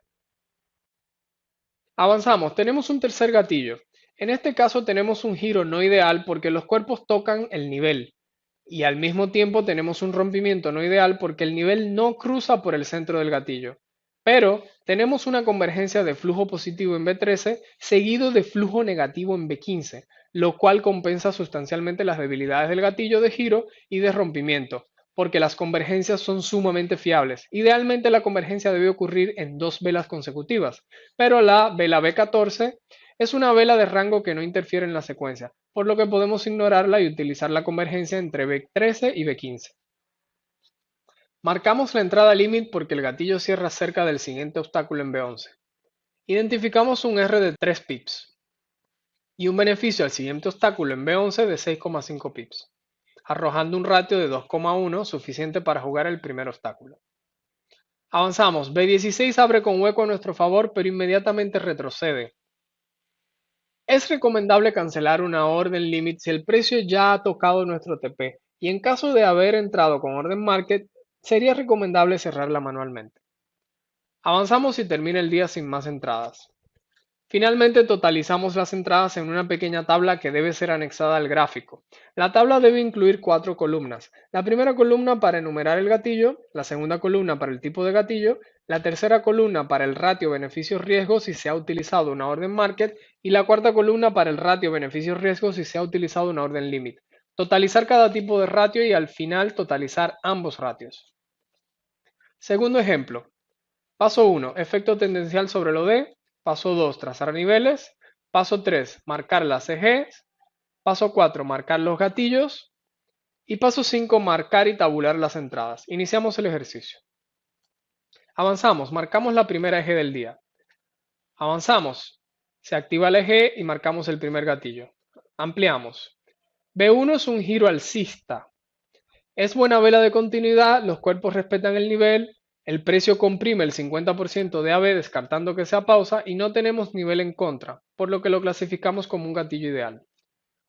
Avanzamos, tenemos un tercer gatillo. En este caso tenemos un giro no ideal porque los cuerpos tocan el nivel y al mismo tiempo tenemos un rompimiento no ideal porque el nivel no cruza por el centro del gatillo. Pero tenemos una convergencia de flujo positivo en B13 seguido de flujo negativo en B15, lo cual compensa sustancialmente las debilidades del gatillo de giro y de rompimiento, porque las convergencias son sumamente fiables. Idealmente la convergencia debe ocurrir en dos velas consecutivas, pero la vela B14 es una vela de rango que no interfiere en la secuencia, por lo que podemos ignorarla y utilizar la convergencia entre B13 y B15. Marcamos la entrada límite porque el gatillo cierra cerca del siguiente obstáculo en B11. Identificamos un R de 3 pips y un beneficio al siguiente obstáculo en B11 de 6,5 pips, arrojando un ratio de 2,1 suficiente para jugar el primer obstáculo. Avanzamos, B16 abre con hueco a nuestro favor pero inmediatamente retrocede. Es recomendable cancelar una orden limit si el precio ya ha tocado nuestro TP y en caso de haber entrado con orden market, sería recomendable cerrarla manualmente. Avanzamos y termina el día sin más entradas. Finalmente totalizamos las entradas en una pequeña tabla que debe ser anexada al gráfico. La tabla debe incluir 4 columnas. La primera columna para enumerar el gatillo, la segunda columna para el tipo de gatillo, la tercera columna para el ratio beneficios-riesgo si se ha utilizado una orden market y la cuarta columna para el ratio beneficios-riesgo si se ha utilizado una orden limit. Totalizar cada tipo de ratio y al final totalizar ambos ratios. Segundo ejemplo. Paso 1. Efecto tendencial sobre el OD. Paso 2. Trazar niveles. Paso 3. Marcar las ejes. Paso 4. Marcar los gatillos. Y paso 5. Marcar y tabular las entradas. Iniciamos el ejercicio. Avanzamos. Marcamos la primera eje del día. Avanzamos. Se activa la eje y marcamos el primer gatillo. Ampliamos. B1 es un giro alcista. Es buena vela de continuidad, los cuerpos respetan el nivel, el precio comprime el 50% de AB descartando que sea pausa y no tenemos nivel en contra, por lo que lo clasificamos como un gatillo ideal.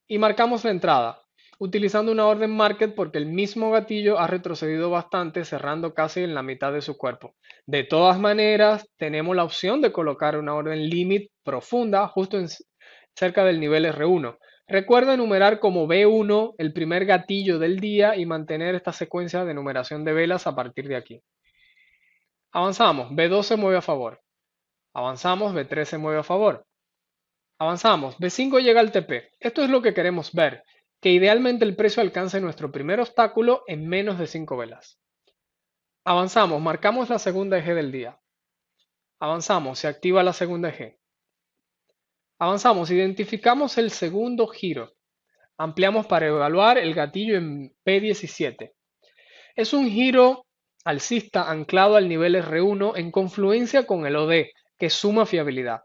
Y marcamos la entrada, utilizando una orden market porque el mismo gatillo ha retrocedido bastante cerrando casi en la mitad de su cuerpo. De todas maneras, tenemos la opción de colocar una orden limit profunda justo cerca del nivel R1. Recuerda enumerar como B1 el primer gatillo del día y mantener esta secuencia de numeración de velas a partir de aquí. Avanzamos, B2 se mueve a favor. Avanzamos, B3 se mueve a favor. Avanzamos, B5 llega al TP. Esto es lo que queremos ver, que idealmente el precio alcance nuestro primer obstáculo en menos de 5 velas. Avanzamos, marcamos la segunda eje del día. Avanzamos, se activa la segunda eje. Avanzamos, identificamos el segundo giro. Ampliamos para evaluar el gatillo en P17. Es un giro alcista anclado al nivel R1 en confluencia con el OD, que suma fiabilidad.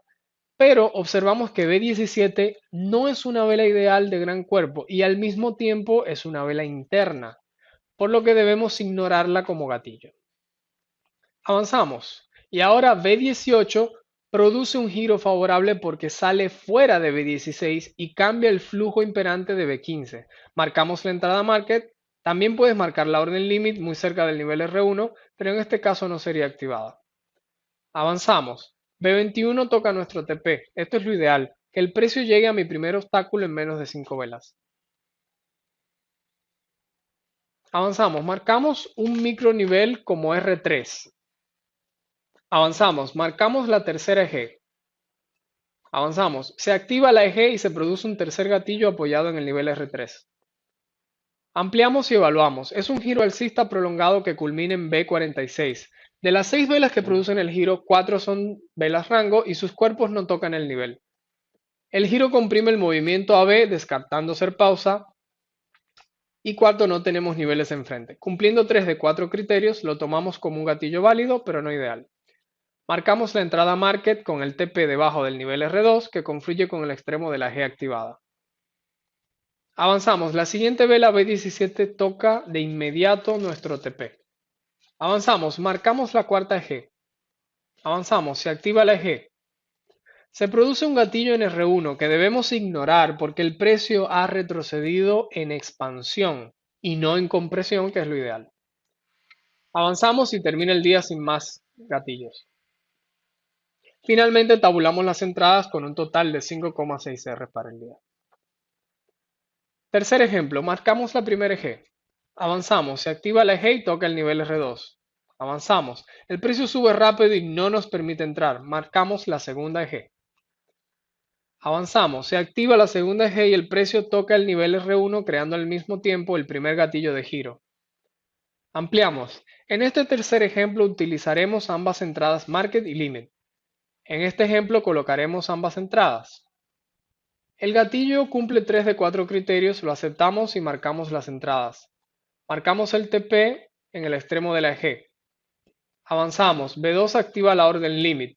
Pero observamos que B17 no es una vela ideal de gran cuerpo y al mismo tiempo es una vela interna, por lo que debemos ignorarla como gatillo. Avanzamos y ahora B18 produce un giro favorable porque sale fuera de B16 y cambia el flujo imperante de B15. Marcamos la entrada market, también puedes marcar la orden limit muy cerca del nivel R1, pero en este caso no sería activada. Avanzamos. B21 toca nuestro TP. Esto es lo ideal, que el precio llegue a mi primer obstáculo en menos de 5 velas. Avanzamos. Marcamos un micro nivel como R3. Avanzamos. Marcamos la tercera eje. Avanzamos. Se activa la eje y se produce un tercer gatillo apoyado en el nivel R3. Ampliamos y evaluamos. Es un giro alcista prolongado que culmina en B46. De las 6 velas que producen el giro, 4 son velas rango y sus cuerpos no tocan el nivel. El giro comprime el movimiento AB descartando ser pausa y cuarto no tenemos niveles enfrente. Cumpliendo 3 de 4 criterios lo tomamos como un gatillo válido pero no ideal. Marcamos la entrada market con el TP debajo del nivel R2 que confluye con el extremo de la G activada. Avanzamos, la siguiente vela B17 toca de inmediato nuestro TP. Avanzamos, marcamos la cuarta eje. Avanzamos, se activa la eje. Se produce un gatillo en R1 que debemos ignorar porque el precio ha retrocedido en expansión y no en compresión, que es lo ideal. Avanzamos y termina el día sin más gatillos. Finalmente tabulamos las entradas con un total de 5,6 R para el día. Tercer ejemplo, marcamos la primera eje. Avanzamos, se activa la eje y toca el nivel R2. Avanzamos, el precio sube rápido y no nos permite entrar. Marcamos la segunda eje. Avanzamos, se activa la segunda eje y el precio toca el nivel R1 creando al mismo tiempo el primer gatillo de giro. Ampliamos. En este tercer ejemplo utilizaremos ambas entradas Market y Limit. En este ejemplo colocaremos ambas entradas. El gatillo cumple 3 de 4 criterios, lo aceptamos y marcamos las entradas. Marcamos el TP en el extremo de la eje. Avanzamos, B2 activa la orden Limit.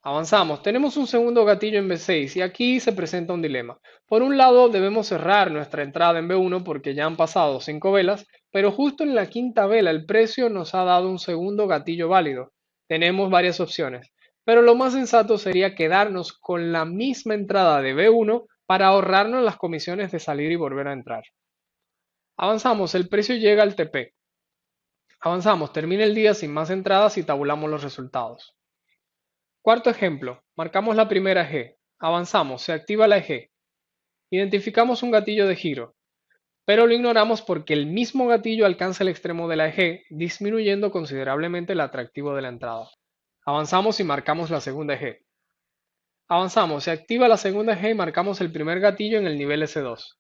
Avanzamos, tenemos un segundo gatillo en B6 y aquí se presenta un dilema. Por un lado debemos cerrar nuestra entrada en B1 porque ya han pasado 5 velas, pero justo en la quinta vela el precio nos ha dado un segundo gatillo válido. Tenemos varias opciones, pero lo más sensato sería quedarnos con la misma entrada de B1 para ahorrarnos las comisiones de salir y volver a entrar. Avanzamos, el precio llega al TP. Avanzamos, termina el día sin más entradas y tabulamos los resultados. Cuarto ejemplo, marcamos la primera eje, avanzamos, se activa la eje, identificamos un gatillo de giro, pero lo ignoramos porque el mismo gatillo alcanza el extremo de la eje, disminuyendo considerablemente el atractivo de la entrada. Avanzamos y marcamos la segunda eje. Avanzamos, se activa la segunda eje y marcamos el primer gatillo en el nivel S2.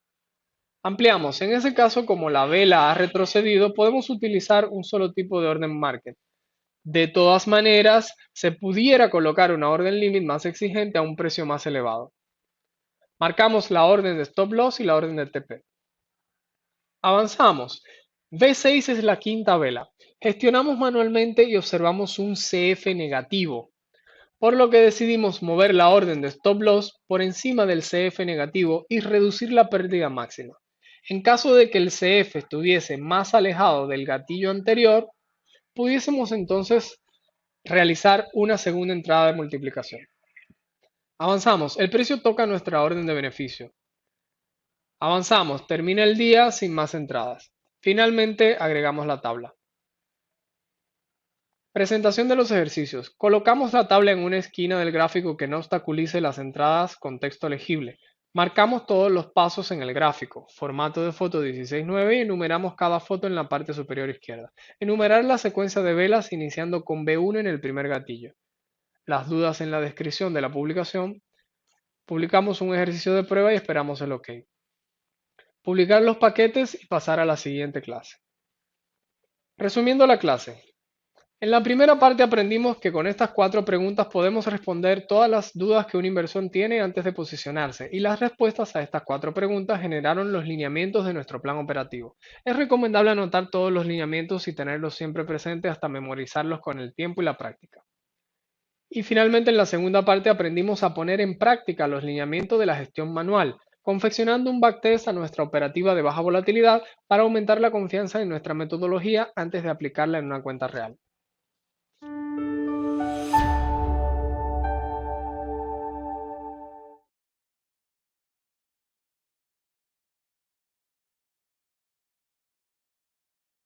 Ampliamos, en ese caso como la vela ha retrocedido, podemos utilizar un solo tipo de orden market. De todas maneras, se pudiera colocar una orden limit más exigente a un precio más elevado. Marcamos la orden de stop loss y la orden de TP. Avanzamos. B6 es la quinta vela. Gestionamos manualmente y observamos un CF negativo, por lo que decidimos mover la orden de stop loss por encima del CF negativo y reducir la pérdida máxima. En caso de que el CF estuviese más alejado del gatillo anterior, pudiésemos entonces realizar una segunda entrada de multiplicación. Avanzamos, el precio toca nuestra orden de beneficio. Avanzamos, termina el día sin más entradas. Finalmente agregamos la tabla. Presentación de los ejercicios. Colocamos la tabla en una esquina del gráfico que no obstaculice las entradas con texto legible. Marcamos todos los pasos en el gráfico, formato de foto 16:9 y enumeramos cada foto en la parte superior izquierda. Enumerar la secuencia de velas iniciando con B1 en el primer gatillo. Las dudas en la descripción de la publicación. Publicamos un ejercicio de prueba y esperamos el OK. Publicar los paquetes y pasar a la siguiente clase. Resumiendo la clase. En la primera parte aprendimos que con estas 4 preguntas podemos responder todas las dudas que un inversor tiene antes de posicionarse y las respuestas a estas 4 preguntas generaron los lineamientos de nuestro plan operativo. Es recomendable anotar todos los lineamientos y tenerlos siempre presentes hasta memorizarlos con el tiempo y la práctica. Y finalmente en la segunda parte aprendimos a poner en práctica los lineamientos de la gestión manual, confeccionando un backtest a nuestra operativa de baja volatilidad para aumentar la confianza en nuestra metodología antes de aplicarla en una cuenta real.